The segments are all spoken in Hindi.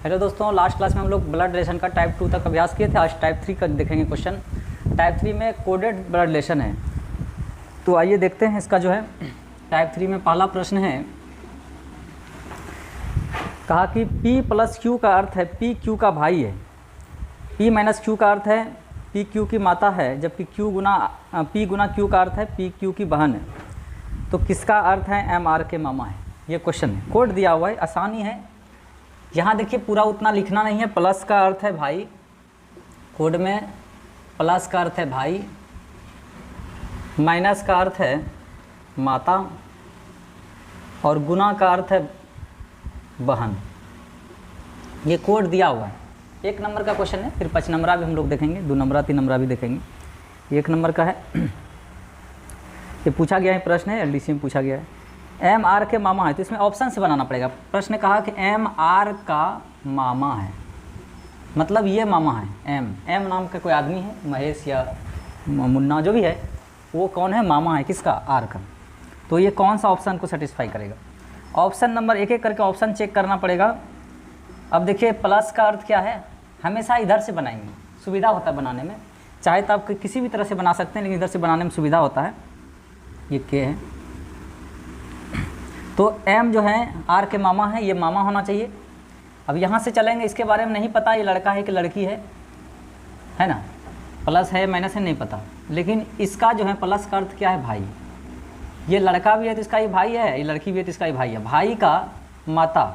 हेलो दोस्तों, लास्ट क्लास में हम लोग ब्लड रिलेशन का टाइप 2 तक अभ्यास किए थे। आज टाइप 3 का देखेंगे क्वेश्चन। टाइप 3 में कोडेड ब्लड रिलेशन है, तो आइए देखते हैं इसका जो है। टाइप 3 में पहला प्रश्न है, कहा कि P प्लस Q का अर्थ है P Q का भाई है, P माइनस Q का अर्थ है P Q की माता है, जबकि P गुना Q का अर्थ है P Q की बहन है। तो किसका अर्थ है M R के मामा है? ये क्वेश्चन है। कोड दिया हुआ है, आसानी है। यहाँ देखिए पूरा उतना लिखना नहीं है। प्लस का अर्थ है भाई, कोड में प्लस का अर्थ है भाई, माइनस का अर्थ है माता और गुना का अर्थ है बहन। ये कोड दिया हुआ है। 1 नंबर का क्वेश्चन है, फिर 5 नंबरा भी हम लोग देखेंगे, 2 नंबरा 3 नंबरा भी देखेंगे। 1 नंबर का है, ये पूछा गया है, प्रश्न है, एलडीसी में पूछा गया है। एम आर के मामा है, तो इसमें ऑप्शन से बनाना पड़ेगा। प्रश्न कहा कि एम आर का मामा है, मतलब ये मामा है। एम नाम का कोई आदमी है, महेश या मुन्ना जो भी है, वो कौन है? मामा है किसका? आर का। तो ये कौन सा ऑप्शन को सेटिस्फाई करेगा? ऑप्शन नंबर एक एक करके ऑप्शन चेक करना पड़ेगा। अब देखिए प्लस का अर्थ क्या है, हमेशा इधर से बनाएंगे, सुविधा होता है बनाने में। चाहे तो आप किसी भी तरह से बना सकते हैं, लेकिन इधर से बनाने में सुविधा होता है। ये के है, तो एम जो है आर के मामा है, ये मामा होना चाहिए। अब यहाँ से चलेंगे, इसके बारे में नहीं पता ये लड़का है कि लड़की है ना, प्लस है माइनस है नहीं पता, लेकिन इसका जो है प्लस का अर्थ क्या है? भाई। ये लड़का भी है तो इसका ही भाई है, ये लड़की भी है तो इसका ही भाई है। भाई का माता,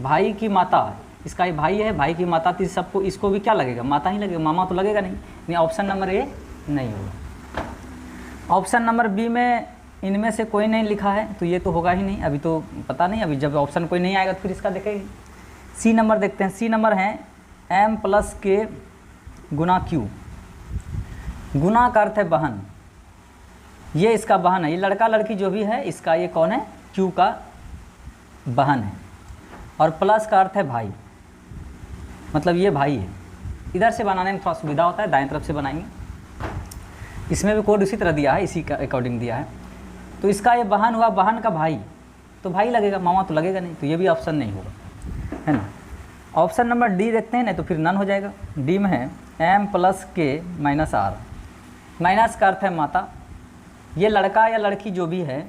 भाई की माता, इसका ही भाई है, भाई की माता, तो सबको इसको भी क्या लगेगा? माता ही लगेगा, मामा तो लगेगा नहीं। ऑप्शन नंबर ए नहीं होगा। ऑप्शन नंबर बी में इनमें से कोई नहीं लिखा है, तो ये तो होगा ही नहीं। अभी तो पता नहीं, अभी जब ऑप्शन कोई नहीं आएगा तो फिर इसका देखेंगे। सी नंबर देखते हैं। सी नंबर है एम प्लस के गुना क्यू। गुना का अर्थ है बहन, ये इसका बहन है। ये लड़का लड़की जो भी है, इसका ये कौन है? क्यू का बहन है। और प्लस का अर्थ है भाई, मतलब ये भाई है। इधर से बनाने में थोड़ा सुविधा होता है, दाएं तरफ से बनाएंगे। इसमें भी कोड उसी तरह दिया है, इसी का अकॉर्डिंग दिया है। तो इसका ये बहन हुआ, बहन का भाई, तो भाई लगेगा, मामा तो लगेगा नहीं, तो ये भी ऑप्शन नहीं होगा, है ना। ऑप्शन नंबर डी देखते हैं, नहीं तो फिर नन हो जाएगा। डी में है एम प्लस के माइनस आर। माइनस का अर्थ है माता। ये लड़का या लड़की जो भी है,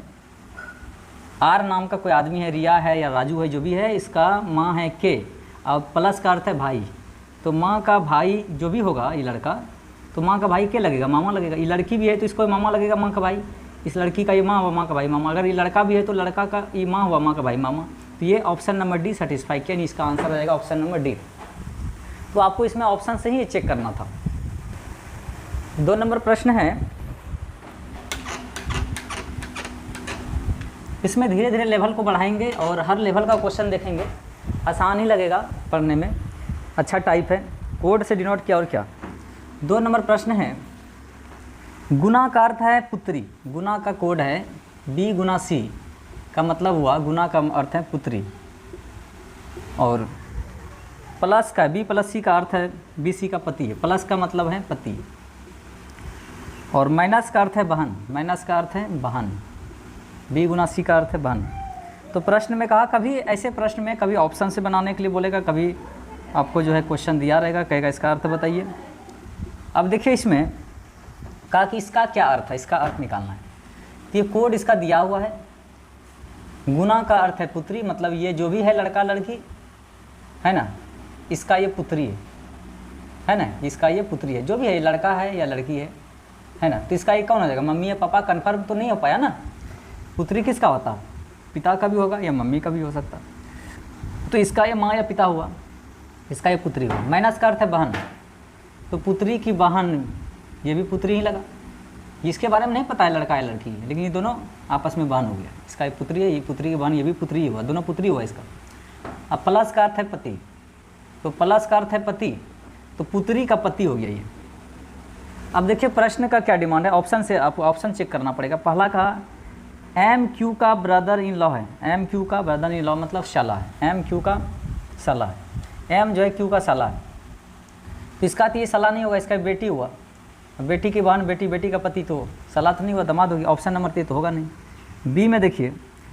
आर नाम का कोई आदमी है, रिया है या राजू है, जो भी है, इसका माँ है के, और प्लस का अर्थ है भाई। तो माँ का भाई जो भी होगा, ये लड़का, तो माँ का भाई के लगेगा? मामा लगेगा। ये लड़की भी है तो इसको मामा लगेगा, माँ का भाई। इस लड़की का ये माँ हुआ, माँ का भाई मामा। अगर ये लड़का भी है तो लड़का का ये माँ हुआ, माँ का भाई मामा। तो ये ऑप्शन नंबर डी सेटिस्फाई किया, नहीं, इसका आंसर हो जाएगा ऑप्शन नंबर डी। तो आपको इसमें ऑप्शन से ही चेक करना था। 2 नंबर प्रश्न है, इसमें धीरे धीरे लेवल को बढ़ाएंगे और हर लेवल का क्वेश्चन देखेंगे, आसान ही लगेगा पढ़ने में, अच्छा टाइप है। कोड से डिनोट किया और क्या। 2 नंबर प्रश्न है, गुना का अर्थ है पुत्री। गुना का कोड है बी गुना सी का मतलब हुआ, गुना का अर्थ है पुत्री। और प्लस का बी प्लस सी का अर्थ है बी सी का पति है। प्लस का मतलब है पति। और माइनस का अर्थ है बहन। माइनस का अर्थ है बहन। बी गुना सी का अर्थ है बहन। तो प्रश्न में कहा, कभी ऐसे प्रश्न में कभी ऑप्शन से बनाने के लिए बोलेगा, कभी आपको जो है क्वेश्चन दिया रहेगा, कहेगा इसका अर्थ बताइए। अब देखिए इसमें कहा कि इसका क्या अर्थ है, इसका अर्थ निकालना है। तो ये कोड इसका दिया हुआ है। गुना का अर्थ है पुत्री, मतलब ये जो भी है लड़का लड़की है ना, इसका ये पुत्री है ना, इसका ये पुत्री है, जो भी है, लड़का है या लड़की है ना। तो इसका ये कौन हो जाएगा? मम्मी या पापा। कन्फर्म तो नहीं हो पाया ना। पुत्री किसका होता? पिता का भी होगा या मम्मी का भी हो सकता। तो इसका ये माँ या पिता हुआ, इसका ये पुत्री हुआ। माइनस का अर्थ है बहन, तो पुत्री की बहन, ये भी पुत्री ही लगा। इसके बारे में नहीं पता है लड़का है लड़की है, लेकिन ये दोनों आपस में बहन हो गया। इसका ये पुत्री है, ये पुत्री की बहन, ये भी पुत्री ही हुआ, दोनों पुत्री हुआ इसका। अब प्लस का अर्थ है पति, तो प्लस का अर्थ है पति, तो पुत्री का पति हो गया ये। अब देखिए प्रश्न का क्या डिमांड है, ऑप्शन से आपको ऑप्शन चेक करना पड़ेगा। पहला कहा एम क्यू का ब्रदर इन लॉ है। एम क्यू का ब्रदर इन लॉ मतलब साला है। एम क्यू का साला है। एम जो है क्यू का साला है, तो इसका तो ये साला नहीं होगा, इसका बेटी हुआ। बेटी की बहन, बेटी, बेटी का पति, तो साला तो नहीं हुआ, दामाद होगी। ऑप्शन नंबर 3 तो होगा नहीं। बी में देखिए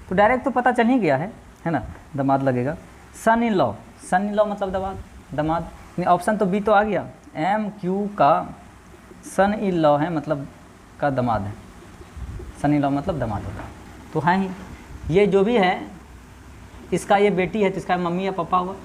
तो डायरेक्ट तो पता चल ही गया है ना, दामाद लगेगा। सन in law, sun in law मतलब दामाद। ऑप्शन तो बी तो आ गया, एम क्यू का सन इन लॉ है मतलब का दामाद है, सन इन लॉ मतलब दामाद होगा। तो हाँ ही ये जो भी है इसका ये बेटी है तो इसका मम्मी या पापा हुआ,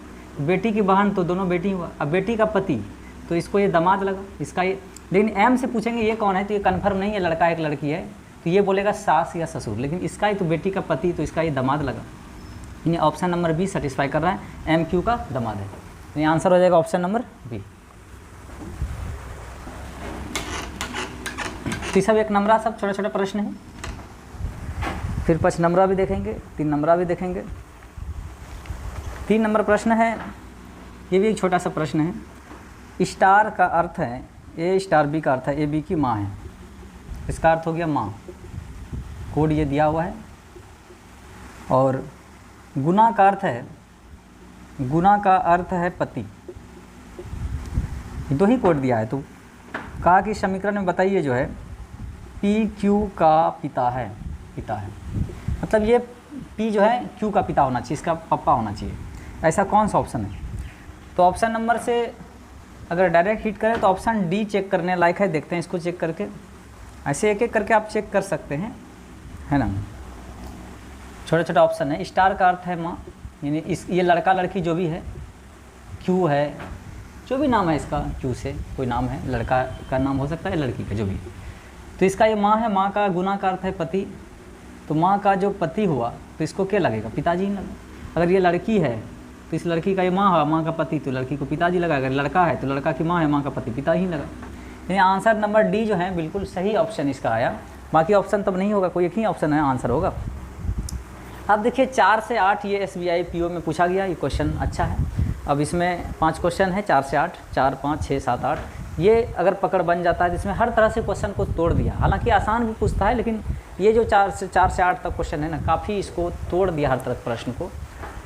बेटी की बहन तो दोनों बेटी हुआ, अब बेटी का पति तो इसको ये दामाद लगा, इसका ये। लेकिन एम से पूछेंगे ये कौन है तो ये कन्फर्म नहीं है, लड़का एक लड़की है तो ये बोलेगा सास या ससुर, लेकिन इसका ही तो बेटी का पति तो इसका ये दामाद लगा। यानी ऑप्शन नंबर बी सेटिस्फाई कर रहा है, एम क्यू का दामाद है। यानी आंसर हो जाएगा ऑप्शन नंबर बी। तो सब एक नंबरा सब छोटे छोटे प्रश्न हैं, फिर 5 नंबरा भी देखेंगे, 3 नंबरा भी देखेंगे। 3 नंबर प्रश्न है, ये भी एक छोटा सा प्रश्न है। स्टार का अर्थ है, ए स्टार बी का अर्थ है ए बी की माँ है, इसका अर्थ हो गया माँ, कोड ये दिया हुआ है। और गुना का अर्थ है, गुना का अर्थ है पति, दो ही कोड दिया है। तो कहा कि समीकरण में बताइए जो है पी क्यू का पिता है, पिता है मतलब ये पी जो है क्यू का पिता होना चाहिए, इसका पापा होना चाहिए। ऐसा कौन सा ऑप्शन है? तो ऑप्शन नंबर से अगर डायरेक्ट हिट करें तो ऑप्शन डी चेक करने लायक है, देखते हैं इसको चेक करके। ऐसे एक एक करके आप चेक कर सकते हैं, है ना। छोटे छोटे ऑप्शन है। स्टार का अर्थ है माँ, यानी इस ये लड़का लड़की जो भी है, क्यू है, जो भी नाम है इसका, क्यू से कोई नाम है, लड़का का नाम हो सकता है, लड़की का जो भी, तो इसका ये माँ है। माँ का गुना का अर्थ है पति, तो माँ का जो पति हुआ तो इसको क्या लगेगा? पिताजी ही लगा। अगर ये लड़की है तो इस लड़की का ये माँ हुआ, माँ का पति, तो लड़की को पिताजी लगा। अगर लड़का है तो लड़का की माँ है, माँ का पति, पिता ही लगा। यानी आंसर नंबर डी जो है बिल्कुल सही ऑप्शन इसका आया। बाकी ऑप्शन तब नहीं होगा, कोई एक ही ऑप्शन है आंसर होगा। अब देखिए 4 से 8 ये SBI PO में पूछा गया, ये क्वेश्चन अच्छा है। अब इसमें 5 क्वेश्चन है, 4 से 8, 4, 5, 6, 7, 8। ये अगर पकड़ बन जाता है जिसमें हर तरह से क्वेश्चन को तोड़ दिया, हालांकि आसान भी पूछता है, लेकिन ये जो 4 से 8 तक क्वेश्चन है ना, काफ़ी इसको तोड़ दिया हर तरह प्रश्न को,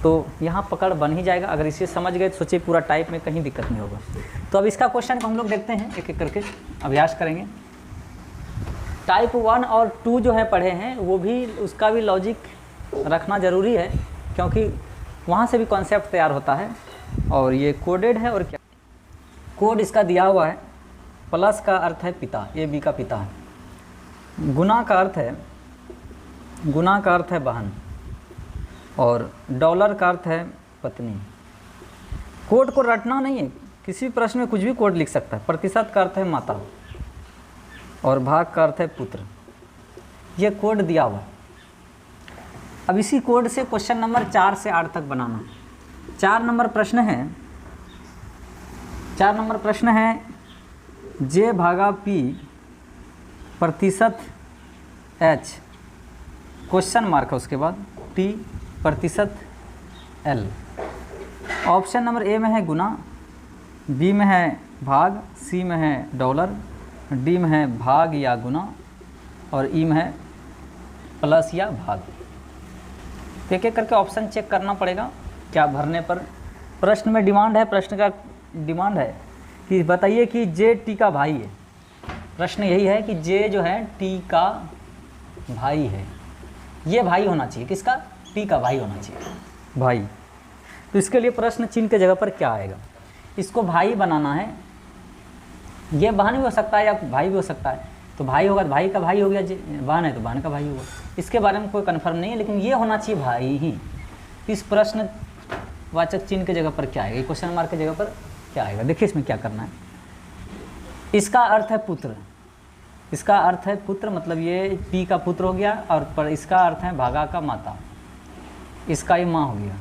तो यहाँ पकड़ बन ही जाएगा। अगर इसे समझ गए तो सोचिए पूरा टाइप में कहीं दिक्कत नहीं होगा। तो अब इसका क्वेश्चन को हम लोग देखते हैं, एक एक करके अभ्यास करेंगे। टाइप 1 और 2 जो है पढ़े हैं, वो भी उसका भी लॉजिक रखना ज़रूरी है, क्योंकि वहाँ से भी कॉन्सेप्ट तैयार होता है। और ये कोडेड है, और क्या कोड इसका दिया हुआ है। प्लस का अर्थ है पिता, ए बी का पिता है। गुना का अर्थ है, गुना का अर्थ है बहन, और डॉलर का अर्थ है पत्नी। कोड को रटना नहीं है, किसी भी प्रश्न में कुछ भी कोड लिख सकता है। प्रतिशत का अर्थ है माता, और भाग का अर्थ है पुत्र। ये कोड दिया हुआ। अब इसी कोड से क्वेश्चन नंबर 4 से 8 तक बनाना। 4 नंबर प्रश्न है, 4 नंबर प्रश्न है J भागा P प्रतिशत H, क्वेश्चन मार्क है उसके बाद T प्रतिशत L। ऑप्शन नंबर ए में है गुना, बी में है भाग, सी में है डॉलर, डी में है भाग या गुना, और ई में है प्लस या भाग। तो एक एक करके ऑप्शन चेक करना पड़ेगा क्या भरने पर। प्रश्न में डिमांड है, प्रश्न का डिमांड है कि बताइए कि जे टी का भाई है। प्रश्न यही है कि जे जो है टी का भाई है। ये भाई होना चाहिए, किसका? टी का भाई होना चाहिए, भाई। तो इसके लिए प्रश्न चिन्ह के जगह पर क्या आएगा? इसको भाई बनाना है। ये बहन भी हो सकता है या भाई भी हो सकता है। तो भाई होगा तो भाई का भाई हो गया, बहन है तो बहन का भाई होगा। इसके बारे में कोई कन्फर्म नहीं है, लेकिन ये होना चाहिए भाई ही। इस प्रश्न वाचक चिन्ह के जगह पर क्या आएगा? क्वेश्चन मार्क की जगह पर क्या आएगा? देखिए इसमें क्या करना है। इसका अर्थ है पुत्र, इसका अर्थ है पुत्र, मतलब ये पी का पुत्र हो गया। और पर इसका अर्थ है भागा का माता, इसका ये माँ हो गया,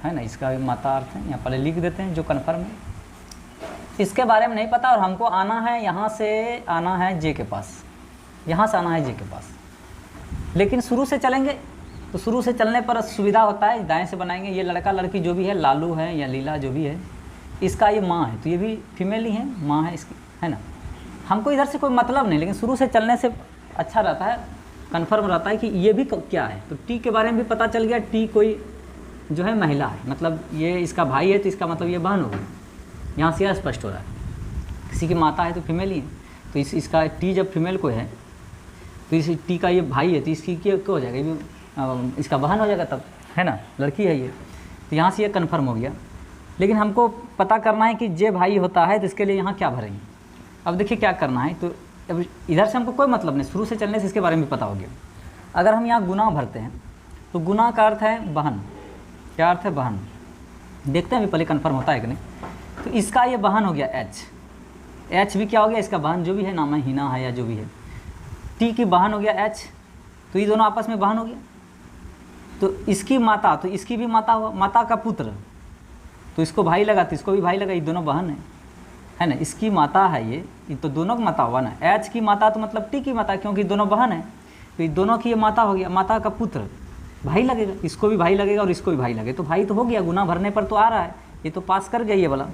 है ना। इसका भी माता अर्थ है, यहाँ पहले लिख देते हैं जो कन्फर्म है। इसके बारे में नहीं पता, और हमको आना है यहाँ से, आना है जे के पास, यहाँ से आना है जे के पास। लेकिन शुरू से चलेंगे तो शुरू से चलने पर सुविधा होता है, दाएं से बनाएंगे। ये लड़का लड़की जो भी है, लालू है या लीला जो भी है, इसका ये माँ है, तो ये भी फीमेल ही है, माँ है इसकी, है ना। हमको इधर से कोई मतलब नहीं, लेकिन शुरू से चलने से अच्छा रहता है, कन्फर्म रहता है कि ये भी क्या है। तो टी के बारे में भी पता चल गया, टी कोई जो है महिला है, मतलब ये इसका भाई है तो इसका मतलब ये बहन होगी। यहाँ से यह स्पष्ट हो रहा है। किसी की माता है तो फीमेल ही है, तो इसका टी जब फीमेल को है तो इस टी का ये भाई है, तो इसकी क्या हो जाएगा? ये इसका बहन हो जाएगा तब, है ना, लड़की है ये। तो यहाँ से ये कन्फर्म हो गया। लेकिन हमको पता करना है कि जे भाई होता है तो इसके लिए यहाँ क्या भरेंगे। अब देखिए क्या करना है, तो अब इधर से हमको कोई मतलब नहीं, शुरू से चलने से इसके बारे में पता हो गया। अगर हम यहाँ गुना भरते हैं तो गुना का अर्थ है बहन, क्या अर्थ है बहन, देखते हैं अभी पहले कन्फर्म होता है कि नहीं। तो इसका ये बहन हो गया एच, एच भी क्या हो गया इसका बहन, जो भी है नाम है हीना है या जो भी है, टी की बहन हो गया एच, तो ये दोनों आपस में बहन हो गया। तो इसकी माता, तो इसकी भी माता हुआ, माता का पुत्र, तो इसको भाई लगा तो इसको भी भाई लगा, ये दोनों बहन है ना। इसकी माता है ये तो दोनों की माता हुआ ना, एच की माता तो मतलब टी की माता, क्योंकि दोनों बहन है, तो ये दोनों की ये माता हो गया, माता का पुत्र भाई लगेगा, इसको भी भाई लगेगा और इसको भी भाई लगेगा, तो भाई तो हो गया, गुना भरने पर तो आ रहा है, ये तो पास कर गया ये वाला।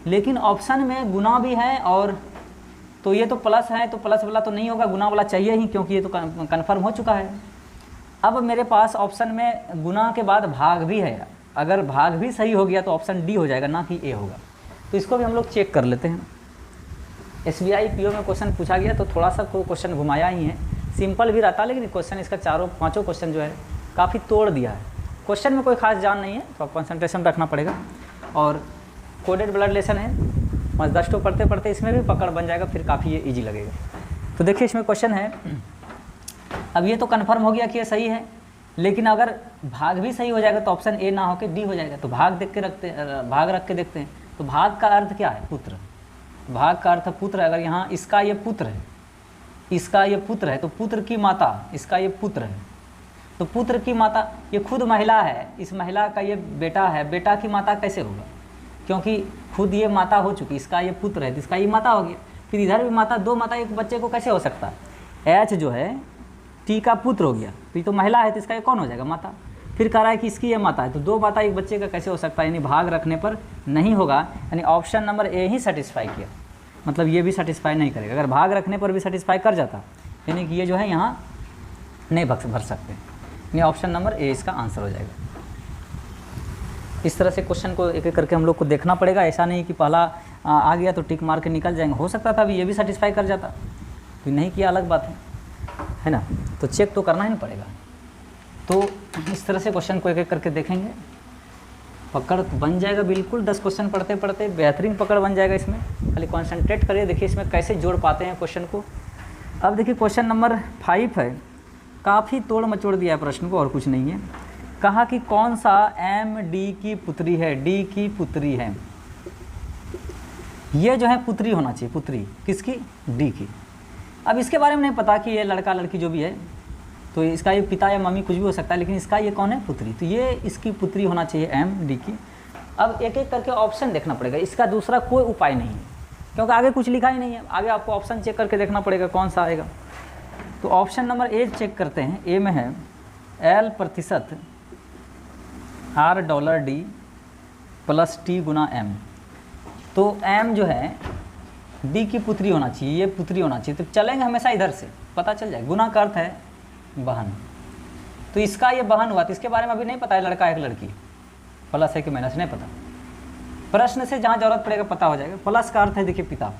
लेकिन ऑप्शन में गुना भी है और तो ये तो प्लस है, तो प्लस वाला तो नहीं होगा, गुना वाला चाहिए ही, क्योंकि ये तो कन्फर्म हो चुका है। अब मेरे पास ऑप्शन में गुना के बाद भाग भी है, अगर भाग भी सही हो गया तो ऑप्शन डी हो जाएगा, ना कि ए होगा। तो इसको भी हम लोग चेक कर लेते हैं। SBI PO में क्वेश्चन पूछा गया तो थोड़ा सा क्वेश्चन घुमाया ही है, सिंपल भी रहता, लेकिन क्वेश्चन इसका चारों पाँचों क्वेश्चन जो है काफ़ी तोड़ दिया है। क्वेश्चन में कोई खास जान नहीं है, तो कंसंट्रेशन रखना पड़ेगा। और कोडेड ब्लड रिलेशन है, 10 तो पढ़ते पढ़ते इसमें भी पकड़ बन जाएगा, फिर काफ़ी ये ईजी लगेगा। तो देखिए इसमें क्वेश्चन है, अब ये तो कन्फर्म हो गया कि ये सही है, लेकिन अगर भाग भी सही हो जाएगा तो ऑप्शन ए ना होकर डी हो जाएगा। तो भाग देख के भाग रख के देखते हैं। तो भाग का अर्थ क्या है, पुत्र, भाग का अर्थ पुत्र। अगर यहाँ इसका ये पुत्र है, इसका ये पुत्र है, तो पुत्र की माता, इसका ये पुत्र है, तो पुत्र की माता ये खुद महिला है, इस महिला का ये बेटा है, बेटा की माता कैसे होगा, क्योंकि खुद ये माता हो चुकी, इसका ये पुत्र है तो इसका ये माता हो गया। फिर इधर भी माता, दो माता एक बच्चे को कैसे हो सकता है, एच जो है टी का पुत्र हो गया, तो ये तो महिला है तो इसका ये कौन हो जाएगा, माता। फिर कह रहा है कि इसकी ये माता है, तो दो माता एक बच्चे का कैसे हो सकता है, यानी भाग रखने पर नहीं होगा, यानी option number A he satisfy किया, मतलब ये भी सेटिस्फाई नहीं करेगा। अगर भाग रखने पर भी सेटिस्फाई कर जाता, यानी कि ये जो है यहाँ नहीं भर सकते, यानी ऑप्शन नंबर ए इसका आंसर हो जाएगा। इस तरह से क्वेश्चन को एक एक करके हम लोग को देखना पड़ेगा, ऐसा नहीं कि पहला आ गया तो टिक मार के निकल जाएंगे। हो सकता था अभी ये भी सेटिस्फाई कर जाता, तो नहीं किया अलग बात है ना। तो चेक तो करना ही पड़ेगा। तो इस तरह से क्वेश्चन को एक एक करके देखेंगे, पकड़ बन जाएगा बिल्कुल। 10 क्वेश्चन पढ़ते पढ़ते बेहतरीन पकड़ बन जाएगा इसमें। खाली कॉन्सेंट्रेट करिए, देखिए इसमें कैसे जोड़ पाते हैं क्वेश्चन को। अब देखिए क्वेश्चन नंबर 5 है, काफ़ी तोड़ मचोड़ दिया है प्रश्न को, और कुछ नहीं है। कहा कि कौन सा एम डी की पुत्री है, डी की पुत्री है। ये जो है पुत्री होना चाहिए, पुत्री किसकी, डी की। अब इसके बारे में नहीं पता कि ये लड़का लड़की जो भी है, तो इसका ये पिता या मम्मी कुछ भी हो सकता है, लेकिन इसका ये कौन है, पुत्री, तो ये इसकी पुत्री होना चाहिए एम डी की। अब एक एक करके ऑप्शन देखना पड़ेगा, इसका दूसरा कोई उपाय नहीं है, क्योंकि आगे कुछ लिखा ही नहीं है। आगे आपको ऑप्शन चेक करके देखना पड़ेगा कौन सा आएगा। तो ऑप्शन नंबर ए चेक करते हैं। ए में है L% $R + T गुना M। तो M जो है D की पुत्री होना चाहिए, ये पुत्री होना चाहिए। तो चलेंगे हमेशा इधर से, पता चल जाए। गुना का अर्थ है बहन, तो इसका ये बहन हुआ, तो इसके बारे में अभी नहीं पता है लड़का है कि लड़की, प्लस है कि माइनस नहीं पता। प्रश्न से जहाँ जरूरत पड़ेगा पता हो जाएगा। प्लस का अर्थ है देखिए पिता,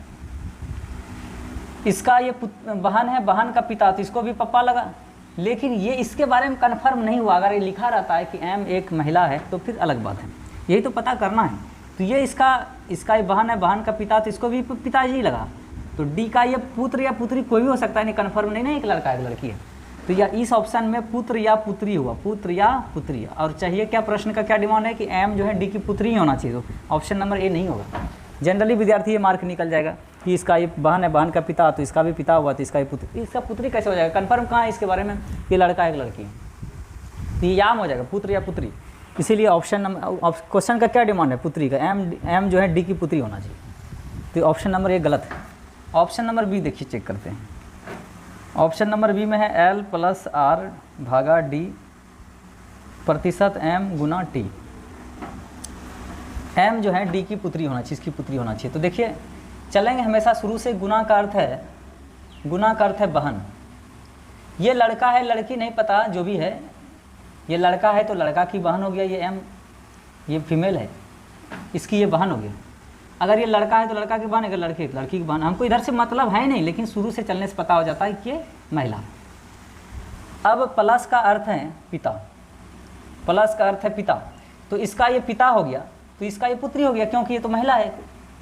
इसका ये बहन है, बहन का पिता, तो इसको भी पप्पा लगा, लेकिन ये इसके बारे में कन्फर्म नहीं हुआ। अगर ये लिखा रहता है कि एम एक महिला है तो फिर अलग बात है, यही तो पता करना है। तो ये इसका ये बहन है, बहन का पिता, तो इसको भी पिताजी लगा। तो डी का ये पुत्र या पुत्री कोई भी हो सकता है, नहीं कन्फर्म नहीं ना एक लड़का एक लड़की है। तो या इस ऑप्शन में पुत्र या पुत्री हुआ, पुत्र या पुत्री। और चाहिए क्या, प्रश्न का क्या डिमांड है कि एम जो है डी की पुत्री ही होना चाहिए, तो ऑप्शन नंबर ए नहीं होगा। जनरली विद्यार्थी ये मार्क निकल जाएगा कि इसका ये बहन है, बहन का पिता, तो इसका भी पिता हुआ, तो इसका ये पुत्री, इसका पुत्री कैसे हो जाएगा, कन्फर्म कहाँ है इसके बारे में, ये लड़का एक लड़की है, तो ये याम हो जाएगा पुत्र या पुत्री। इसीलिए ऑप्शन नंबर, क्वेश्चन का क्या डिमांड है, पुत्री का, एम जो है डी की पुत्री होना चाहिए, तो ऑप्शन नंबर ए गलत है। ऑप्शन नंबर बी देखिए, चेक करते हैं। ऑप्शन नंबर बी में है L+R/D % M गुना T। एम जो है डी की पुत्री होना चाहिए, इसकी पुत्री होना चाहिए। तो देखिए चलेंगे हमेशा शुरू से। गुना का अर्थ है बहन। ये लड़का है लड़की नहीं पता, जो भी है, ये लड़का है तो लड़का की बहन हो गया, ये एम, ये फीमेल है, इसकी ये बहन हो गया। अगर ये लड़का है तो लड़का की बहन, अगर लड़की लड़की की बहन। हमको इधर से मतलब है नहीं, लेकिन शुरू से चलने से पता हो जाता है कि ये महिला। अब प्लस का अर्थ है पिता, प्लस का अर्थ है पिता, तो इसका ये पिता हो गया, तो तो इसका ये पुत्री हो गया, क्योंकि ये तो महिला है,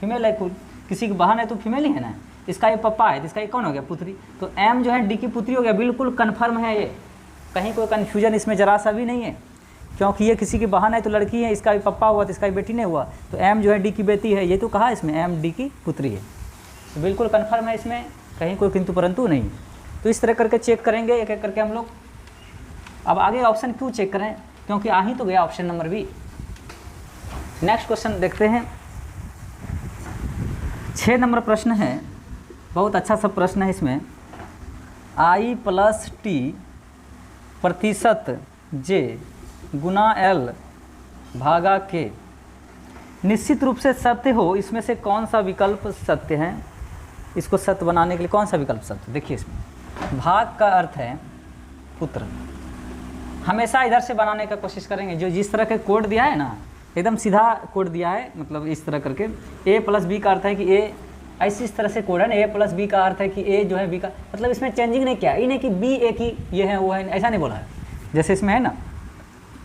फीमेल है, कुल किसी की बहन है तो फीमेल ही है ना। इसका ये पप्पा है तो इसका ये कौन हो गया, पुत्री। तो एम जो है डी की पुत्री हो गया, बिल्कुल कन्फर्म है ये, कहीं कोई कन्फ्यूजन इसमें जरा सा भी नहीं है, क्योंकि ये किसी की बहन है तो लड़की है, इसका भी पप्पा हुआ तो इसका भी बेटी नहीं हुआ, तो एम जो है डी की बेटी है, ये तो कहा इसमें एम डी की पुत्री है, तो बिल्कुल कन्फर्म है, इसमें कहीं कोई किंतु परंतु नहीं। तो इस तरह करके चेक करेंगे एक एक करके हम लोग। अब आगे ऑप्शन क्यों चेक करें, क्योंकि आ ही तो गया option number B. Next question देखते हैं, 6 नंबर प्रश्न है, बहुत अच्छा सा प्रश्न है इसमें। I + T प्रतिशत J गुना L भागा K निश्चित रूप से सत्य हो, इसमें से कौन सा विकल्प सत्य है। इसको सत्य बनाने के लिए कौन सा विकल्प सत्य, देखिए इसमें भाग का अर्थ है पुत्र, हमेशा इधर से बनाने का कोशिश करेंगे। जो जिस तरह के कोड दिया है ना, एकदम सीधा कोड दिया है, मतलब इस तरह करके A + B का अर्थ है कि A, ऐसी इस तरह से कोड है ना, A + B का अर्थ है कि A जो है B का, मतलब इसमें चेंजिंग नहीं किया, ये नहीं कि B A की ये है वो है, ऐसा नहीं बोला है। जैसे इसमें है ना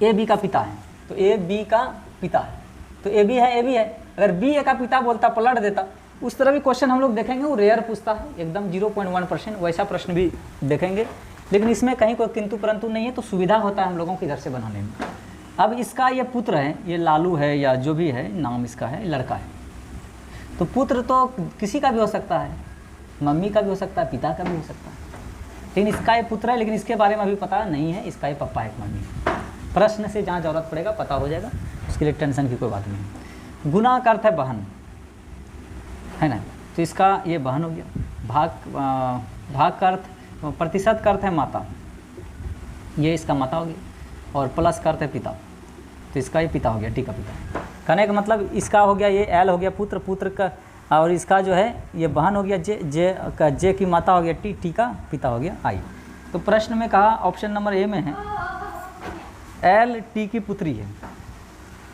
A B का पिता है तो A B का पिता है, तो A B है A B है, अगर B A का पिता बोलता पलट देता, उस तरह भी क्वेश्चन हम लोग देखेंगे, वो रेयर पूछता है, एकदम 0.1%, वैसा प्रश्न भी देखेंगे। लेकिन इसमें कहीं कोई किंतु परंतु नहीं है, तो सुविधा होता है हम लोगों को इधर से बनाने में। अब इसका ये पुत्र है, ये लालू है या जो भी है नाम इसका है, लड़का है, तो पुत्र तो किसी का भी हो सकता है, मम्मी का भी हो सकता है, पिता का भी हो सकता है, लेकिन इसका ये पुत्र है, लेकिन इसके बारे में अभी पता नहीं है, इसका ये पप्पा है मम्मी। प्रश्न से जहाँ ज़रूरत पड़ेगा पता हो जाएगा, उसके लिए टेंशन की कोई बात नहीं। गुना का अर्थ है बहन, है ना, तो इसका ये बहन हो गया। भाग का अर्थ, प्रतिशत का अर्थ है माता, ये इसका माता हो गया, और प्लस का अर्थ है पिता, तो इसका ये पिता हो गया, टी का पिता। कहने का मतलब इसका हो गया, ये एल हो गया पुत्र का, और इसका जो है ये बहन हो गया जे की माता हो गया टी का पिता हो गया आई। तो प्रश्न में कहा ऑप्शन नंबर ए में है एल टी की पुत्री है,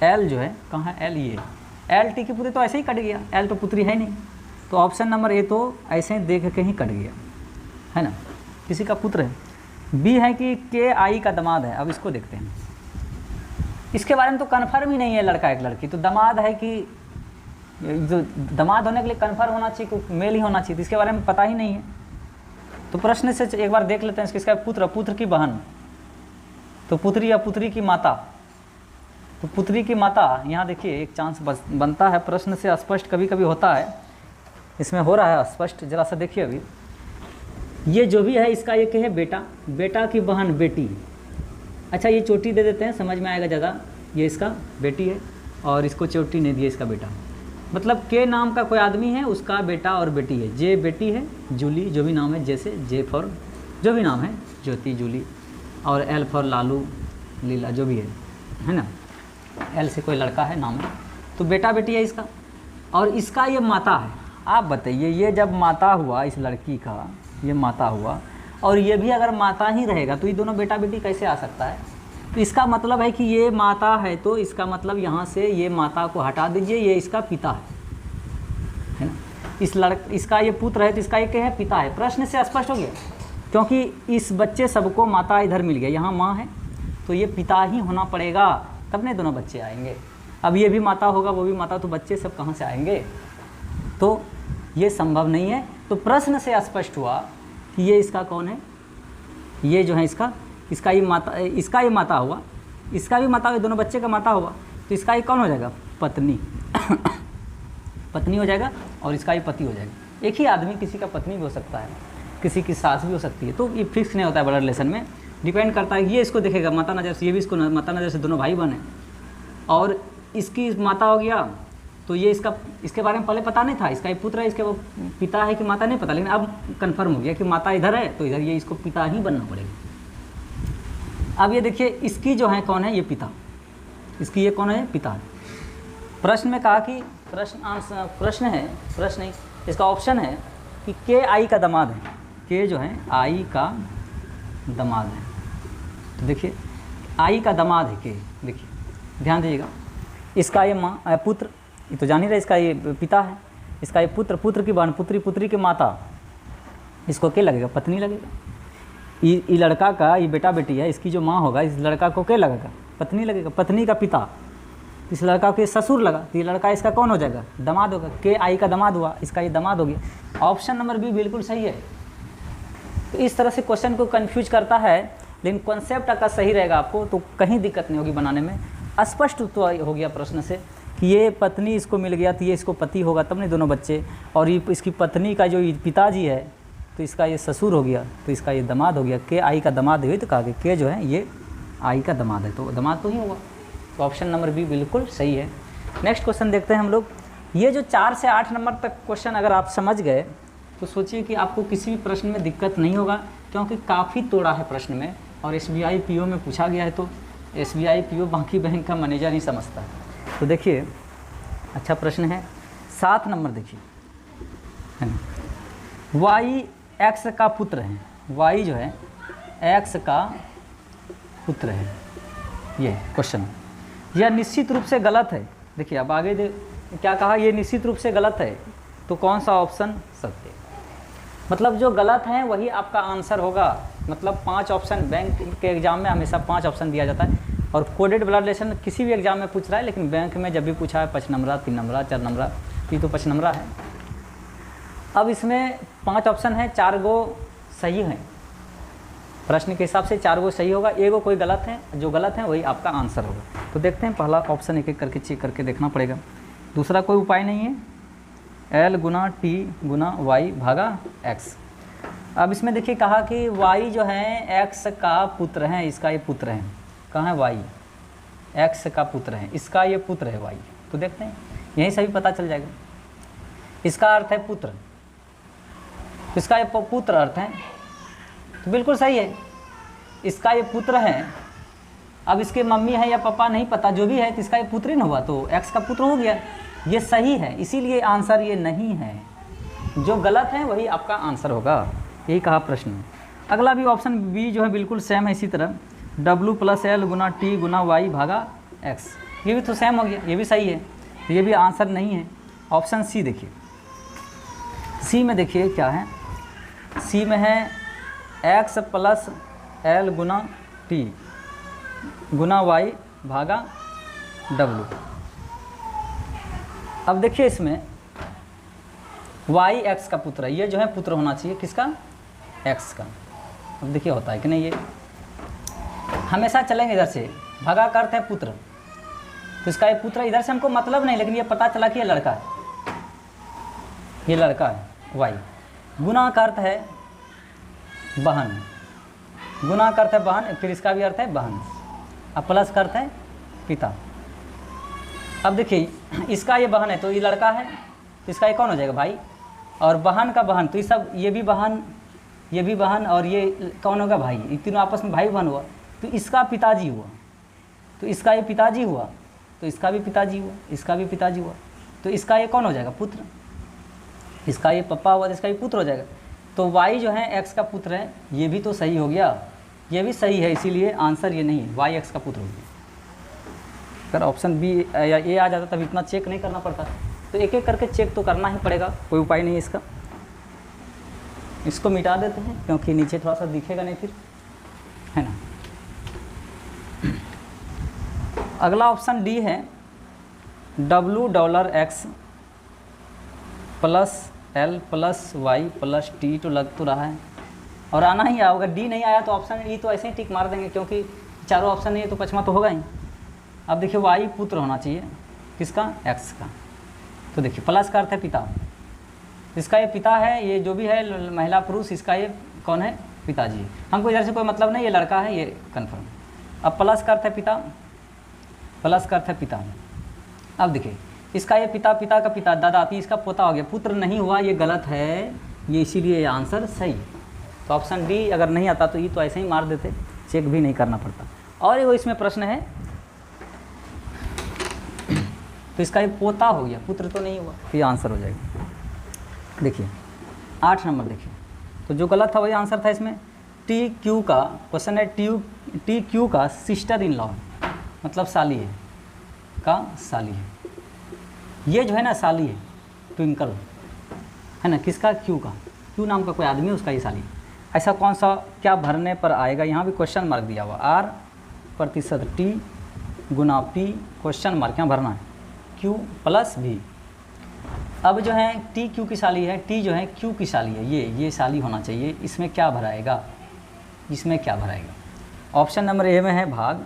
एल जो है कहाँ है, एल ये एल टी की पुत्री, तो ऐसे ही कट गया, एल तो पुत्री है नहीं, तो ऑप्शन नंबर ए तो ऐसे ही देख के ही कट गया, है ना, किसी का पुत्र है। बी है कि के आई का दामाद है। अब इसको देखते हैं, इसके बारे में तो कन्फर्म ही नहीं है, लड़का एक लड़की, तो दामाद है कि जो दामाद होने के लिए कन्फर्म होना चाहिए, मेल ही होना चाहिए, तो इसके बारे में पता ही नहीं है। तो प्रश्न से एक बार देख लेते हैं, इसका पुत्र की बहन, तो पुत्री या पुत्री की माता, तो पुत्री की माता, यहाँ देखिए एक चांस बनता है, प्रश्न से स्पष्ट कभी कभी होता है, इसमें हो रहा है स्पष्ट, जरा सा देखिए। अभी ये जो भी है इसका ये क्या है, बेटा की बहन बेटी, अच्छा ये चोटी दे देते हैं, समझ में आएगा ज़्यादा, ये इसका बेटी है और इसको चोटी नहीं दी, इसका बेटा, मतलब के नाम का कोई आदमी है, उसका बेटा और बेटी है। जे बेटी है, जूली जो भी नाम है, जैसे जे फॉर जो भी नाम है, ज्योति जूली, और एल फॉर लालू लीला जो भी है ना, एल से कोई लड़का है नाम है, तो बेटा बेटी है इसका, और इसका ये माता है। आप बताइए, ये जब माता हुआ, इस लड़की का ये माता हुआ, और ये भी अगर माता ही रहेगा, तो ये दोनों बेटा बेटी कैसे आ सकता है। तो इसका मतलब है कि ये माता है, तो इसका मतलब यहाँ से ये माता को हटा दीजिए, ये इसका पिता है ना, इसका ये पुत्र है, तो इसका ये क्या है, पिता है। प्रश्न से स्पष्ट हो गया, क्योंकि इस बच्चे सबको माता इधर मिल गया, यहाँ माँ है, तो ये पिता ही होना पड़ेगा, तब नहीं दोनों बच्चे आएंगे। अब ये भी माता होगा, वो भी माता, तो बच्चे सब कहाँ से आएंगे, तो ये संभव नहीं है। तो प्रश्न से स्पष्ट हुआ कि ये इसका कौन है, ये जो है इसका ये माता हुआ, इसका भी माता हुआ, दोनों बच्चे का माता हुआ, तो इसका ये कौन हो जाएगा, पत्नी पत्नी हो जाएगा, और इसका ये पति हो जाएगा। एक ही आदमी किसी का पत्नी भी हो सकता है, किसी की सास भी हो सकती है, तो ये फिक्स नहीं होता है, ब्लड रिलेशन में डिपेंड करता है। ये इसको देखेगा माता नज़र से, ये भी इसको माता नज़र से, दोनों भाई बहन हैं, और इसकी माता हो गया, तो ये इसके बारे में पहले पता नहीं था, इसका ये पुत्र है, इसके वो पिता है कि माता नहीं पता, लेकिन अब कंफर्म हो गया कि माता इधर है, तो इधर ये इसको पिता ही बनना पड़ेगा। अब ये देखिए, इसकी जो है कौन है, ये पिता, इसकी ये कौन है, पिता है। प्रश्न में कहा कि प्रश्न नहीं, इसका ऑप्शन है कि के आई का दामाद है, के जो है आई का दामाद है। तो देखिए आई का दामाद है के, देखिए ध्यान दीजिएगा, इसका ये पुत्र, ये तो जान ही रहे, इसका ये पिता है, इसका ये पुत्र की बहन, पुत्री की माता, इसको क्या लगेगा, पत्नी लगेगा। ये लड़का का ये बेटा बेटी है, इसकी जो माँ होगा, इस लड़का को क्या लगेगा, पत्नी लगेगा, पत्नी का पिता, इस लड़का को ये ससुर लगा, तो ये लड़का इसका कौन हो जाएगा, दामाद होगा। के आई का दामाद हुआ, इसका ये दामाद हो गया। ऑप्शन नंबर बी बिल्कुल सही है। तो इस तरह से क्वेश्चन को कंफ्यूज करता है, लेकिन कॉन्सेप्ट अगर सही रहेगा आपको तो कहीं दिक्कत नहीं होगी बनाने में। स्पष्ट तो हो गया प्रश्न से कि ये पत्नी इसको मिल गया तो ये इसको पति होगा, तब नहीं दोनों बच्चे, और ये इसकी पत्नी का जो पिताजी है तो इसका ये ससुर हो गया, तो इसका ये दामाद हो गया। के आई का दामाद हुई तो कहा कि के जो है ये आई का दामाद है, तो दामाद तो ही होगा। तो ऑप्शन नंबर बी बिल्कुल सही है। नेक्स्ट क्वेश्चन देखते हैं हम लोग। ये जो 4 से 8 नंबर तक क्वेश्चन अगर आप समझ गए तो सोचिए कि आपको किसी भी प्रश्न में दिक्कत नहीं होगा, क्योंकि काफ़ी तोड़ा है प्रश्न में, और SBI PO में पूछा गया है, तो SBI PO बाकी बैंक का मैनेजर नहीं समझता। तो देखिए अच्छा प्रश्न है। 7 नंबर देखिए, है ना, वाई एक्स का पुत्र है, वाई जो है एक्स का पुत्र है, ये क्वेश्चन, यह निश्चित रूप से गलत है। देखिए अब आगे क्या कहा, ये निश्चित रूप से गलत है, तो कौन सा ऑप्शन सत्य, मतलब जो गलत है वही आपका आंसर होगा। मतलब 5 ऑप्शन, बैंक के एग्जाम में हमेशा 5 ऑप्शन दिया जाता है, और कोडेड ब्लड रिलेशन किसी भी एग्जाम में पूछ रहा है, लेकिन बैंक में जब भी पूछा है 5 नंबरा, 3 नंबरा, 4 नंबरा, तो ये तो 5 नंबरा है। अब इसमें 5 ऑप्शन है, 4 गो सही हैं, प्रश्न के हिसाब से 4 गो सही होगा, 1 गो कोई गलत है, जो गलत है वही आपका आंसर होगा। तो देखते हैं, पहला ऑप्शन एक एक करके चेक करके देखना पड़ेगा। दूसरा कोई उपाय नहीं है, L गुना T गुना Y भागा X। अब इसमें देखिए कहा कि Y जो है X का पुत्र है, इसका ये पुत्र है, कहाँ है Y, X का पुत्र है, इसका ये पुत्र है Y। तो देखते हैं यहीं से भी पता चल जाएगा। इसका अर्थ है पुत्र, तो इसका ये पुत्र अर्थ है, तो बिल्कुल सही है, इसका ये पुत्र है। अब इसके मम्मी है या पापा नहीं पता, जो भी है, तो इसका ये पुत्र ही न हुआ, तो X का पुत्र हो गया, ये सही है, इसीलिए आंसर ये नहीं है, जो गलत है वही आपका आंसर होगा, यही कहा प्रश्न में। अगला भी ऑप्शन बी जो है बिल्कुल सेम है, इसी तरह W + L गुना T गुना Y भागा X, ये भी तो सेम हो गया, ये भी सही है, तो ये भी आंसर नहीं है। ऑप्शन सी देखिए, सी में देखिए क्या है, सी में है X + L गुना T गुना Y भागा W। अब देखिए इसमें Y X का पुत्र है, ये जो है पुत्र होना चाहिए किसका, X का। अब देखिए होता है कि नहीं, ये हमेशा चलेंगे इधर से, भागा का अर्थ है पुत्र, तो इसका ये पुत्र, इधर से हमको मतलब नहीं, लेकिन ये पता चला कि ये लड़का है, ये लड़का है Y। गुना का अर्थ है बहन, गुना का अर्थ है बहन, फिर इसका भी अर्थ है बहन, अब प्लस का अर्थ है पिता। अब देखिए इसका ये बहन है, तो ये लड़का है, तो इसका ये कौन हो जाएगा, भाई, और बहन का बहन, तो ये सब, ये भी बहन, ये भी बहन, और ये कौन होगा, भाई, ये तीनों आपस में भाई बहन हुआ, तो इसका पिताजी हुआ, तो इसका ये पिताजी हुआ, तो इसका भी पिताजी हुआ, इसका भी पिताजी हुआ, तो इसका ये कौन हो जाएगा, पुत्र, इसका ये पप्पा हुआ, तो इसका भी पुत्र हो जाएगा। तो Y जो है X का पुत्र है, ये भी तो सही हो गया, ये भी सही है, इसीलिए आंसर ये नहीं है, Y X का पुत्र हो गया। अगर ऑप्शन बी या ए आ जाता तब इतना चेक नहीं करना पड़ता, तो एक एक करके चेक तो करना ही पड़ेगा, कोई उपाय नहीं है इसका। इसको मिटा देते हैं क्योंकि नीचे थोड़ा सा दिखेगा नहीं फिर, है ना। अगला ऑप्शन डी है, $X + L + Y + T, तो लग तो रहा है और आना ही होगा। डी नहीं आया तो ऑप्शन ई तो ऐसे ही टिक मार देंगे, क्योंकि चारों ऑप्शन नहीं है तो पचमा तो होगा ही। अब देखिए Y पुत्र होना चाहिए किसका, X का, तो देखिए प्लस का अर्थ है पिता, इसका ये पिता है, ये जो भी है महिला पुरुष, इसका ये कौन है, पिताजी। हमको इधर से कोई मतलब नहीं, ये लड़का है, ये कन्फर्म। अब प्लस का अर्थ है पिता, प्लस का अर्थ है पिता। अब देखिए इसका ये पिता, पिता का पिता, दादा, तो इसका पोता हो गया, पुत्र नहीं हुआ, ये गलत है, ये इसीलिए ये आंसर सही। तो ऑप्शन डी अगर नहीं आता तो ये तो ऐसे ही मार देते, चेक भी नहीं करना पड़ता। और एगो इसमें प्रश्न है, तो इसका ये पोता हो गया, पुत्र तो नहीं हुआ, तो ये आंसर हो जाएगा। देखिए 8 नंबर देखिए, तो जो गलत था वही आंसर था इसमें। TQ का क्वेश्चन है, TQ का सिस्टर इन लॉ, मतलब साली है, का साली है, ये जो है ना साली है, ट्विंकल है ना, किसका, Q का, Q नाम का कोई आदमी है, उसका ये साली। ऐसा कौन सा क्या भरने पर आएगा, यहाँ भी क्वेश्चन मार्क दिया हुआ, R% T गुना पी क्वेश्चन मार्क यहाँ भरना है क्यू प्लस भी। अब जो है टी क्यू की साली है, टी जो है क्यू की साली है, ये साली होना चाहिए। इसमें क्या भराएगा, इसमें क्या भराएगा? ऑप्शन नंबर ए में है भाग,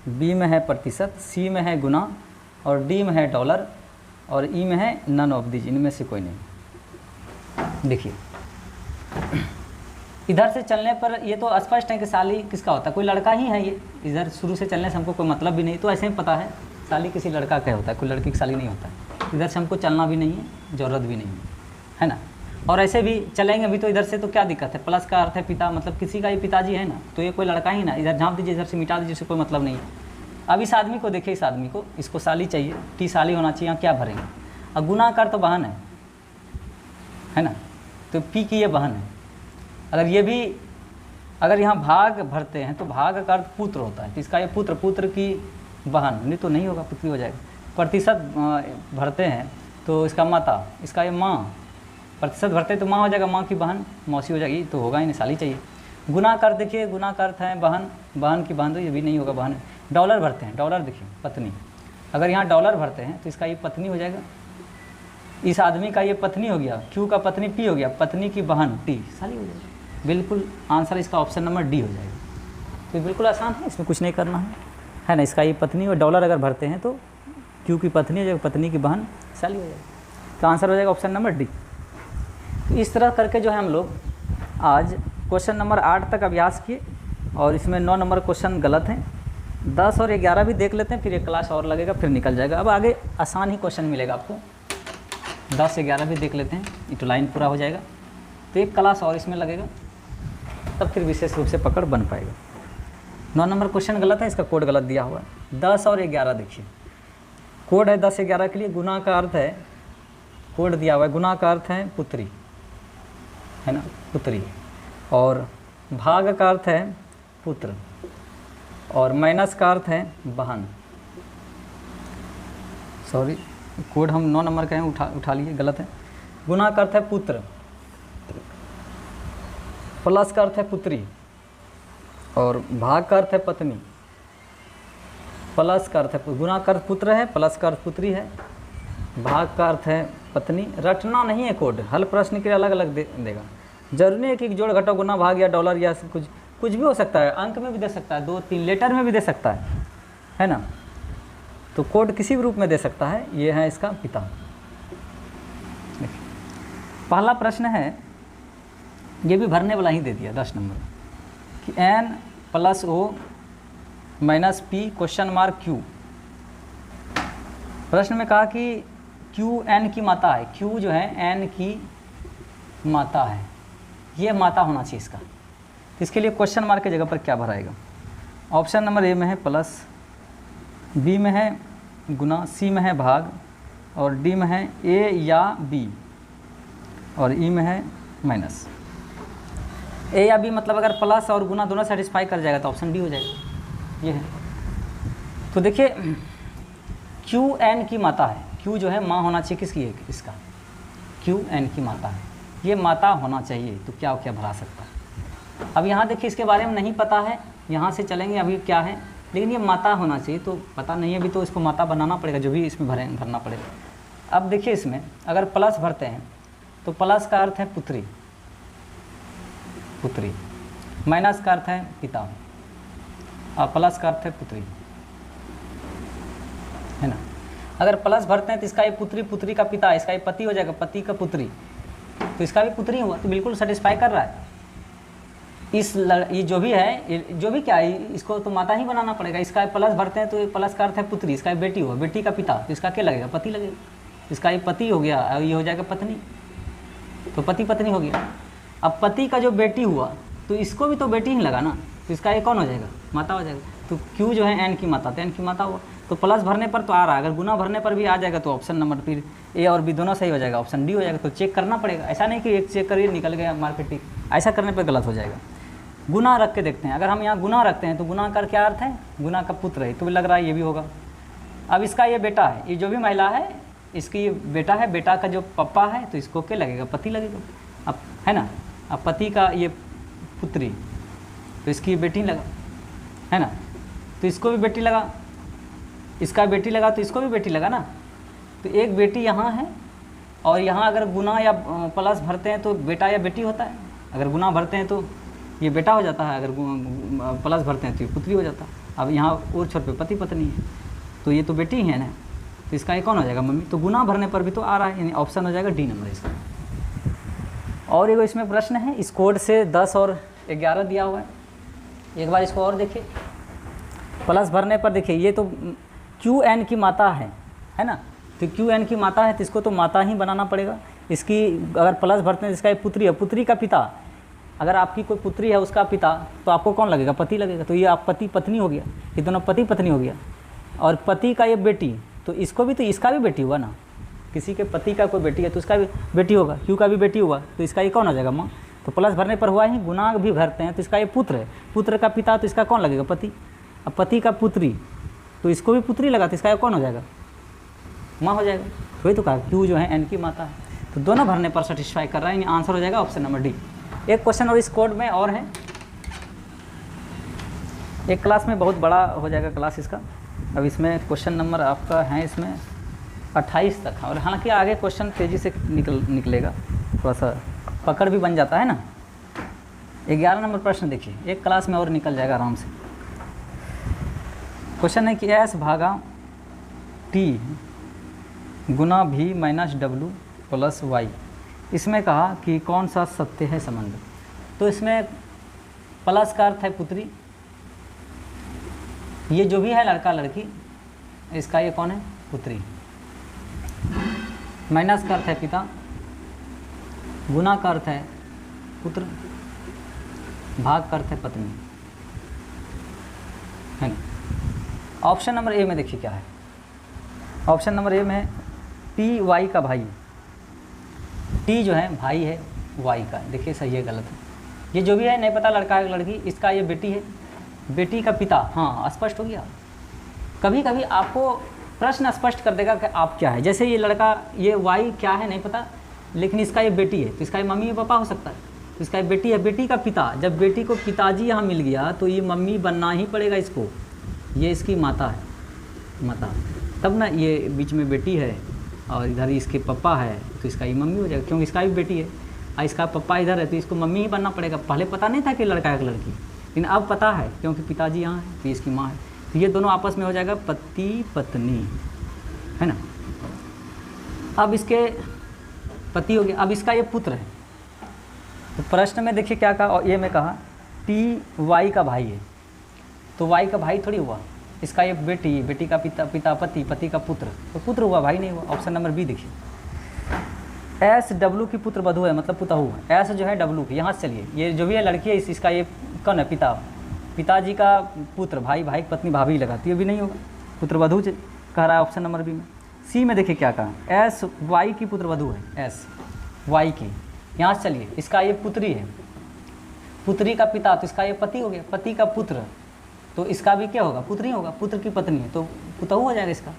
बी में है प्रतिशत, सी में है गुना और डी में है डॉलर और ई में है नन ऑफ दीज, इनमें से कोई नहीं। देखिए इधर से चलने पर ये तो स्पष्ट है कि साली किसका होता है, कोई लड़का ही है ये। इधर शुरू से चलने से हमको कोई मतलब भी नहीं, तो ऐसे ही पता है साली किसी लड़का का होता है, कोई लड़की की साली नहीं होता है। इधर से हमको चलना भी नहीं है, ज़रूरत भी नहीं है ना। और ऐसे भी चलेंगे भी तो इधर से तो क्या दिक्कत है, प्लस का अर्थ है पिता, मतलब किसी का ही पिताजी है ना, तो ये कोई लड़का ही ना। इधर झाँप दीजिए, इधर से मिटा दीजिए, इससे कोई मतलब नहीं है। अब इस आदमी को देखिए, इस आदमी को, इसको साली चाहिए, टी साली होना चाहिए, यहाँ क्या भरेंगे? अब गुना कर तो बहन है ना, तो पी की ये बहन है। अगर ये भी, अगर यहाँ भाग भरते हैं तो भाग का अर्थ पुत्र होता है, तो इसका ये पुत्र, पुत्र की बहन, नहीं तो नहीं होगा, पुत्री हो जाएगा। प्रतिशत भरते हैं तो इसका माता, इसका ये माँ, प्रतिशत भरते हैं तो माँ हो जाएगा, माँ की बहन मौसी हो जाएगी, तो होगा ही नहीं, साली चाहिए। गुना कर देखिए, गुना का अर्थ है बहन, बहन की बहन, तो ये भी नहीं होगा, बहन। डॉलर भरते हैं, डॉलर देखिए पत्नी, अगर यहाँ डॉलर भरते हैं तो इसका ये पत्नी हो जाएगा, इस आदमी का ये पत्नी हो गया, क्यू का पत्नी पी हो गया, पत्नी की बहन टी, साली हो जाएगी। बिल्कुल आंसर इसका ऑप्शन नंबर डी हो जाएगा। तो बिल्कुल आसान है, इसमें कुछ नहीं करना है ना। इसका ये पत्नी और डॉलर अगर भरते हैं तो क्यू की पत्नी हो जाएगी, पत्नी की बहन साली हो जाएगी, तो आंसर हो जाएगा ऑप्शन नंबर डी। तो इस तरह करके जो है हम लोग आज क्वेश्चन नंबर 8 तक अभ्यास किए और इसमें 9 नंबर क्वेश्चन गलत हैं। 10 और 11 भी देख लेते हैं, फिर एक क्लास और लगेगा, फिर निकल जाएगा। अब आगे आसान ही क्वेश्चन मिलेगा आपको। 10 11 भी देख लेते हैं, ये तो लाइन पूरा हो जाएगा, तो एक क्लास और इसमें लगेगा, तब फिर विशेष रूप से पकड़ बन पाएगा। 9 नंबर क्वेश्चन गलत है, इसका कोड गलत दिया हुआ है। 10 और 11 देखिए, कोड है 10 11 के लिए। गुना का अर्थ है, कोड दिया हुआ है, गुना का अर्थ है पुत्री, है ना, पुत्री, और भाग का अर्थ है पुत्र, और माइनस का अर्थ है बहन। सॉरी, कोड हम 9 नंबर का है, उठा लिए, गलत है। गुना का अर्थ है पुत्र, प्लस का अर्थ है पुत्री, और भाग का अर्थ है पत्नी। प्लस का अर्थ है, गुना का अर्थ पुत्र है, प्लस का अर्थ पुत्री है, भाग का अर्थ है पत्नी। रटना नहीं है कोड, हल प्रश्न के लिए अलग अलग देगा। जरूरी नहीं है कि जोड़ घटाओ गुना भाग या डॉलर या कुछ भी हो सकता है, अंक में भी दे सकता है, 2 3 लेटर में भी दे सकता है ना। तो कोड किसी भी रूप में दे सकता है। ये है इसका पिता। पहला प्रश्न है, ये भी भरने वाला ही दे दिया 10 नंबर कि n + O - P question mark Q। प्रश्न में कहा कि Q n की माता है, Q जो है n की माता है, ये माता होना चाहिए इसका। तो इसके लिए क्वेश्चन मार्क की जगह पर क्या भराएगा? ऑप्शन नंबर ए में है प्लस, बी में है गुना, सी में है भाग और डी में है ए या बी और ई में है माइनस। ए या बी मतलब अगर प्लस और गुना दोनों सेटिस्फाई कर जाएगा तो ऑप्शन डी हो जाएगा, ये है। तो देखिए क्यू एन की माता है, क्यू जो है माँ होना चाहिए किसकी है, इसका क्यू एन की माता है, ये माता होना चाहिए। तो क्या क्या भरा सकता है? अब यहाँ देखिए इसके बारे में नहीं पता है, यहाँ से चलेंगे अभी क्या है, लेकिन ये माता होना चाहिए, तो पता नहीं है अभी, तो इसको माता बनाना पड़ेगा, जो भी इसमें भरना पड़ेगा। अब देखिए इसमें अगर प्लस भरते हैं तो प्लस का अर्थ है पुत्री, पुत्री, माइनस का अर्थ है पिता और प्लस का अर्थ है पुत्री, है ना। अगर प्लस भरते हैं तो इसका ये पुत्री, पुत्री का पिता, इसका ये पति हो जाएगा, पति का पुत्री, तो इसका भी पुत्री हुआ, तो बिल्कुल सेटिस्फाई कर रहा है। ये जो भी है, जो भी क्या है, इसको तो माता ही बनाना पड़ेगा। इसका प्लस भरते हैं तो ये प्लस का अर्थ है पुत्री, इसका ये बेटी हुआ, बेटी का पिता, तो इसका क्या लगेगा, पति लगेगा। इसका ये पति हो गया और ये हो जाएगा पत्नी, तो पति पत्नी हो गया। अब पति का जो बेटी हुआ तो इसको भी तो बेटी ही लगा ना, तो इसका ये कौन हो जाएगा, माता हो जाएगा। तो क्यू जो है एन की माता, तो एन की माता हुआ, तो प्लस भरने पर तो आ रहा है, अगर गुना भरने पर भी आ जाएगा तो ऑप्शन नंबर फिर ए और बी दोनों सही हो जाएगा, ऑप्शन डी हो जाएगा। तो चेक करना पड़ेगा, ऐसा नहीं कि एक चेक करिए निकल गया मार्केट टिक, ऐसा करने पर गलत हो जाएगा। गुना रख के देखते हैं, अगर हम यहाँ गुना रखते हैं तो गुना का क्या अर्थ है, गुना का पुत्र है, तो लग रहा है ये भी होगा। अब इसका ये बेटा है, ये जो भी महिला है इसकी ये बेटा है, बेटा का जो पप्पा है तो इसको क्या लगेगा, पति लगेगा, अब है ना। अब पति का ये पुत्री तो इसकी बेटी लगा, है ना, तो इसको भी बेटी लगा, इसका बेटी लगा तो इसको भी बेटी लगा ना, तो एक बेटी यहाँ है और यहाँ अगर गुना या प्लस भरते हैं तो बेटा या बेटी होता है। अगर गुना भरते हैं तो ये बेटा हो जाता है, अगर प्लस भरते हैं तो ये पुत्री हो जाता है। अब यहाँ और छोर पे पति पत्नी है तो ये तो बेटी ही है ना, तो इसका ये कौन हो जाएगा मम्मी। तो गुना भरने पर भी तो आ रहा है, यानी ऑप्शन हो जाएगा डी नंबर इसका। और एगो इसमें प्रश्न है, इस कोड से 10 और 11 दिया हुआ है। एक बार इसको और देखिए, प्लस भरने पर देखिए ये तो क्यू एन की माता है ना, तो क्यू एन की माता है तो इसको तो माता ही बनाना पड़ेगा। इसकी अगर प्लस भरते हैं जिसका ये पुत्री है, पुत्री का पिता, अगर आपकी कोई पुत्री है उसका पिता तो आपको कौन लगेगा, पति लगेगा। तो ये आप पति पत्नी हो गया, ये दोनों पति पत्नी हो गया। और पति का ये बेटी, तो इसको भी तो इसका भी बेटी हुआ ना, किसी के पति का कोई बेटी है तो उसका भी बेटी होगा, क्यू का भी बेटी हुआ, तो इसका ये कौन हो जाएगा माँ। तो प्लस भरने पर हुआ ही, गुना भी भरते हैं तो इसका ये पुत्र है, पुत्र का पिता तो इसका कौन लगेगा, पति। अब पति का पुत्री तो इसको भी पुत्री लगा तो इसका ये कौन हो जाएगा, माँ हो जाएगा। वही तो कहा क्यू जो है एन की माता है, तो दोनों भरने पर सेटिस्फाई कर रहा है, आंसर हो जाएगा ऑप्शन नंबर डी। एक क्वेश्चन और इस कोड में और है, एक क्लास में बहुत बड़ा हो जाएगा क्लास इसका। अब इसमें क्वेश्चन नंबर आपका है इसमें 28 तक, और हालांकि आगे क्वेश्चन तेज़ी से निकलेगा, थोड़ा सा पकड़ भी बन जाता है ना। 11 नंबर प्रश्न देखिए, एक क्लास में और निकल जाएगा आराम से। क्वेश्चन है कि एस भागा टी गुना भी माइनस डब्लू प्लस वाई, इसमें कहा कि कौन सा सत्य है संबंध। तो इसमें प्लस का अर्थ है पुत्री, ये जो भी है लड़का लड़की, इसका ये कौन है, पुत्री। माइनस का अर्थ है पिता, गुना का अर्थ है पुत्र, भाग का अर्थ है पत्नी, है ना। ऑप्शन नंबर ए में देखिए क्या है, ऑप्शन नंबर ए में टी वाई का भाई, टी जो है भाई है वाई का, देखिए सही है गलत है, ये जो भी है नहीं पता लड़का है लड़की, इसका ये बेटी है, बेटी का पिता, हाँ स्पष्ट हो गया। कभी कभी आपको प्रश्न स्पष्ट कर देगा कि आप क्या है, जैसे ये लड़का ये वाई क्या है नहीं पता, लेकिन इसका ये बेटी है तो इसका ये मम्मी पापा हो सकता है, तो इसका ये बेटी है, बेटी का पिता, जब बेटी को पिताजी यहाँ मिल गया तो ये मम्मी बनना ही पड़ेगा इसको, ये इसकी माता है, माता, तब ना ये बीच में बेटी है और इधर इसके पापा है तो इसका ये मम्मी हो जाएगा, क्योंकि इसका भी बेटी है और इसका पापा इधर है तो इसको मम्मी ही बनना पड़ेगा। पहले पता नहीं था कि लड़का है कि लड़की, लेकिन अब पता है क्योंकि पिताजी यहाँ है तो इसकी माँ है, तो ये दोनों आपस में हो जाएगा पति पत्नी, है ना। अब इसके पति हो गया, अब इसका ये पुत्र है, तो प्रश्न में देखिए क्या कहा, और ये में कहा टी वाई का भाई है, तो वाई का भाई थोड़ी हुआ, इसका ये बेटी, बेटी का पिता, पिता पति, पति का पुत्र, तो पुत्र हुआ भाई नहीं हुआ। ऑप्शन नंबर बी देखिए, एस डब्लू की पुत्र वधू है, मतलब पुतहू है, एस जो है डब्लू की, यहाँ से चलिए ये जो भी है लड़की है, इसका ये कौन है, पिता, पिताजी का पुत्र, भाई, भाई पत्नी भाभी लगाती है, भी नहीं होगा, पुत्र वधू कह रहा है ऑप्शन नंबर बी में। सी में देखिए क्या कहा, एस वाई की पुत्र वधू है, एस वाई की, यहाँ से चलिए इसका ये पुत्री है, पुत्री का पिता तो इसका ये पति हो गया, पति का पुत्र तो इसका भी क्या होगा, पुत्री होगा, पुत्र की पत्नी है तो पुतहू हो जाएगा इसका,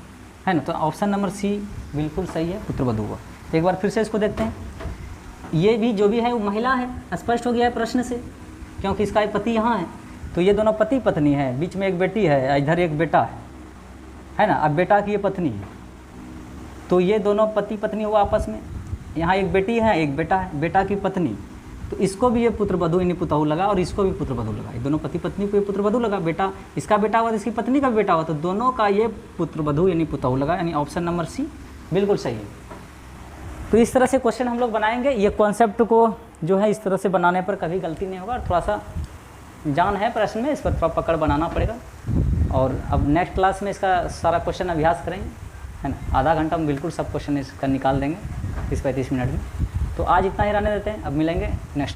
है ना। तो ऑप्शन नंबर सी बिल्कुल सही है, पुत्र वधू हुआ। तो एक बार फिर से इसको देखते हैं, ये भी जो भी है वो महिला है, स्पष्ट हो गया है प्रश्न से, क्योंकि इसका ये पति यहाँ है, तो ये दोनों पति पत्नी है, बीच में एक बेटी है, इधर एक बेटा है ना। अब बेटा की ये पत्नी है, तो ये दोनों पति पत्नी हुआ आपस में, यहाँ एक बेटी है एक बेटा है, बेटा की पत्नी, तो इसको भी ये पुत्र वधू यानी पुतहू लगा और इसको भी पुत्र वधू लगा, ये दोनों पति पत्नी को ये पुत्र वधू लगा, बेटा इसका बेटा हुआ तो इसकी पत्नी का भी बेटा हुआ, तो दोनों का ये पुत्र वधू यानी पुतहू लगा, यानी ऑप्शन नंबर सी बिल्कुल सही है। तो इस तरह से क्वेश्चन हम लोग बनाएंगे, ये कॉन्सेप्ट को जो है इस तरह से बनाने पर कभी गलती नहीं होगा, और थोड़ा सा जान है प्रश्न में, इस पर थोड़ा पकड़ बनाना पड़ेगा। और अब नेक्स्ट क्लास में इसका सारा क्वेश्चन अभ्यास करेंगे, है ना, आधा घंटा में बिल्कुल सब क्वेश्चन इसका निकाल देंगे 30-35 मिनट में। तो आज इतना ही रहने देते हैं, अब मिलेंगे नेक्स्ट।